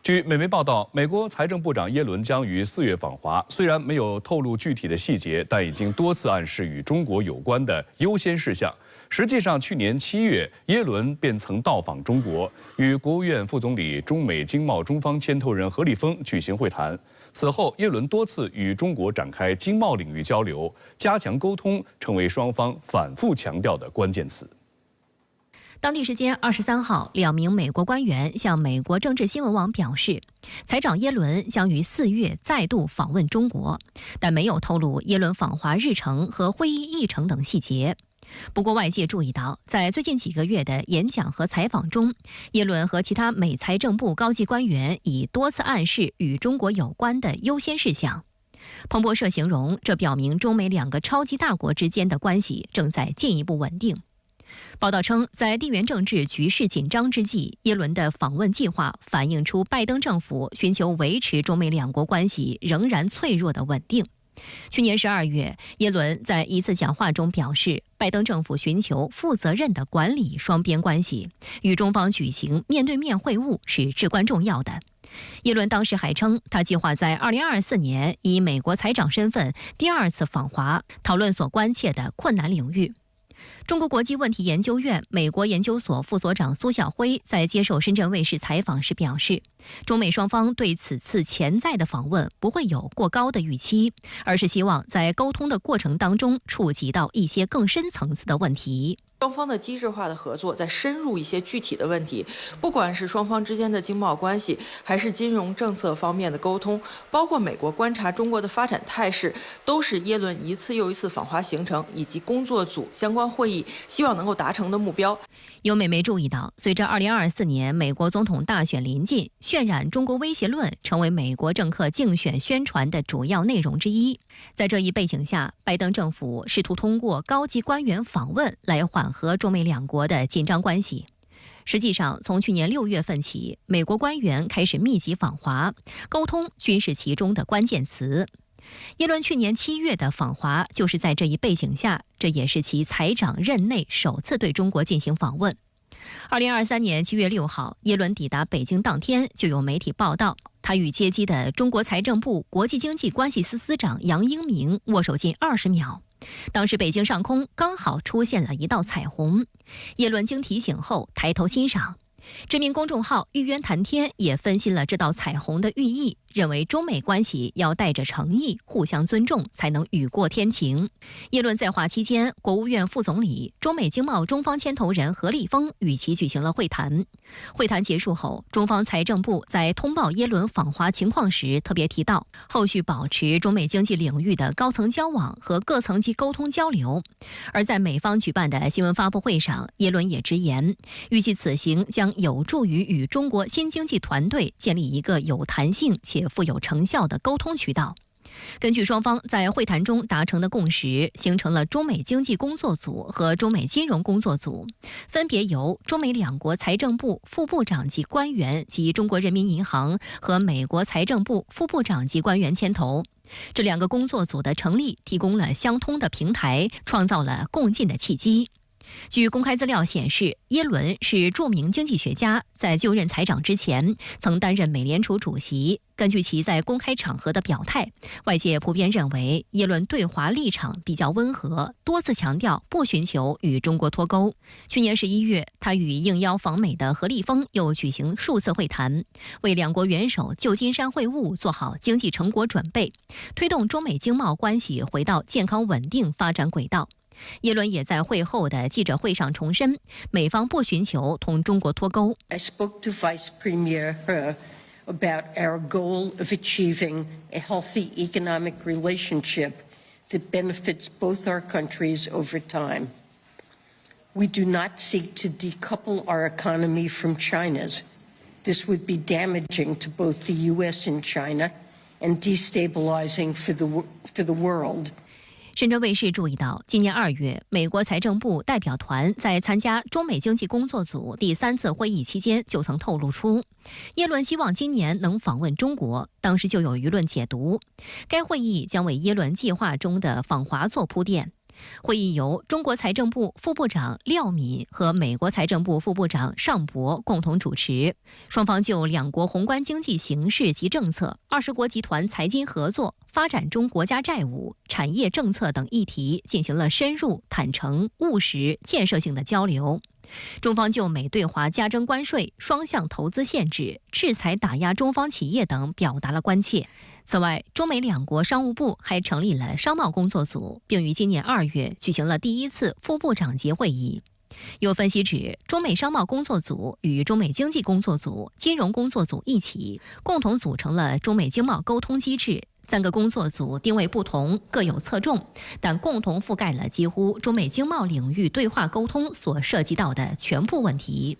据美媒报道，美国财政部长耶伦将于4月访华，虽然没有透露具体的细节，但已经多次暗示与中国有关的优先事项。实际上，去年7月，耶伦便曾到访中国，与国务院副总理、中美经贸中方牵头人何立峰举行会谈。此后，耶伦多次与中国展开经贸领域交流，加强沟通成为双方反复强调的关键词。当地时间23号，2名美国官员向美国政治新闻网表示，财长耶伦将于4月再度访问中国，但没有透露耶伦访华日程和会议议程等细节。不过，外界注意到，在最近几个月的演讲和采访中，耶伦和其他美财政部高级官员已多次暗示与中国有关的优先事项。彭博社形容，这表明中美2个超级大国之间的关系正在进一步稳定。报道称，在地缘政治局势紧张之际，耶伦的访问计划反映出拜登政府寻求维持中美2国关系仍然脆弱的稳定。去年12月，耶伦在一次讲话中表示，拜登政府寻求负责任地管理双边关系，与中方举行面对面会晤是至关重要的。耶伦当时还称，他计划在2024年以美国财长身份第2次访华，讨论所关切的困难领域。中国国际问题研究院美国研究所副所长苏晓辉在接受深圳卫视采访时表示，中美双方对此次潜在的访问不会有过高的预期，而是希望在沟通的过程当中触及到一些更深层次的问题。双方的机制化的合作，在深入一些具体的问题，不管是双方之间的经贸关系，还是金融政策方面的沟通，包括美国观察中国的发展态势，都是耶伦一次又一次访华行程以及工作组相关会议希望能够达成的目标。有美媒注意到，随着2024年美国总统大选临近，渲染中国威胁论成为美国政客竞选宣传的主要内容之一。在这一背景下，拜登政府试图通过高级官员访问来缓和中美2国的紧张关系。实际上，从去年6月份起，美国官员开始密集访华，沟通均是其中的关键词。耶伦去年7月的访华就是在这一背景下，这也是其财长任内首次对中国进行访问。2023年7月6号，耶伦抵达北京当天，就有媒体报道，他与接机的中国财政部国际经济关系司司长杨英明握手近20秒。当时北京上空刚好出现了一道彩虹，耶伦经提醒后抬头欣赏。知名公众号玉渊谈天也分析了这道彩虹的寓意，认为中美关系要带着诚意、互相尊重，才能雨过天晴。耶伦在华期间，国务院副总理、中美经贸中方牵头人何立峰与其举行了会谈。会谈结束后，中方财政部在通报耶伦访华情况时特别提到，后续保持中美经济领域的高层交往和各层级沟通交流。而在美方举办的新闻发布会上，耶伦也直言，预计此行将有助于与中国新经济团队建立一个有弹性且富有成效的沟通渠道。根据双方在会谈中达成的共识，形成了中美经济工作组和中美金融工作组，分别由中美2国财政部副部长级官员及中国人民银行和美国财政部副部长级官员牵头。这2个工作组的成立提供了相通的平台，创造了共进的契机。据公开资料显示，耶伦是著名经济学家，在就任财长之前曾担任美联储主席。根据其在公开场合的表态，外界普遍认为耶伦对华立场比较温和，多次强调不寻求与中国脱钩。去年11月，他与应邀访美的何立峰又举行数次会谈，为2国元首旧金山会晤做好经济成果准备，推动中美经贸关系回到健康稳定发展轨道。耶伦也在会后的记者会上重申，美方不寻求同中国脱钩。I spoke to Vice Premier He about our goal of achieving a healthy economic relationship that benefits both our countries over time. We do not seek to decouple our economy from China's. This would be damaging to both the U.S. and China and destabilizing for the world. 深圳卫视注意到，今年2月，美国财政部代表团在参加中美经济工作组第3次会议期间就曾透露出，耶伦希望今年能访问中国。当时就有舆论解读，该会议将为耶伦计划中的访华做铺垫。会议由中国财政部副部长廖敏和美国财政部副部长尚博共同主持，双方就两国宏观经济形势及政策、20国集团财经合作、发展中国家债务、产业政策等议题进行了深入、坦诚、务实、建设性的交流。中方就美对华加征关税、双向投资限制、制裁打压中方企业等表达了关切。此外，中美两国商务部还成立了商贸工作组，并于今年2月举行了第1次副部长级会议。有分析指，中美商贸工作组与中美经济工作组、金融工作组一起，共同组成了中美经贸沟通机制。3个工作组定位不同，各有侧重，但共同覆盖了几乎中美经贸领域对话沟通所涉及到的全部问题。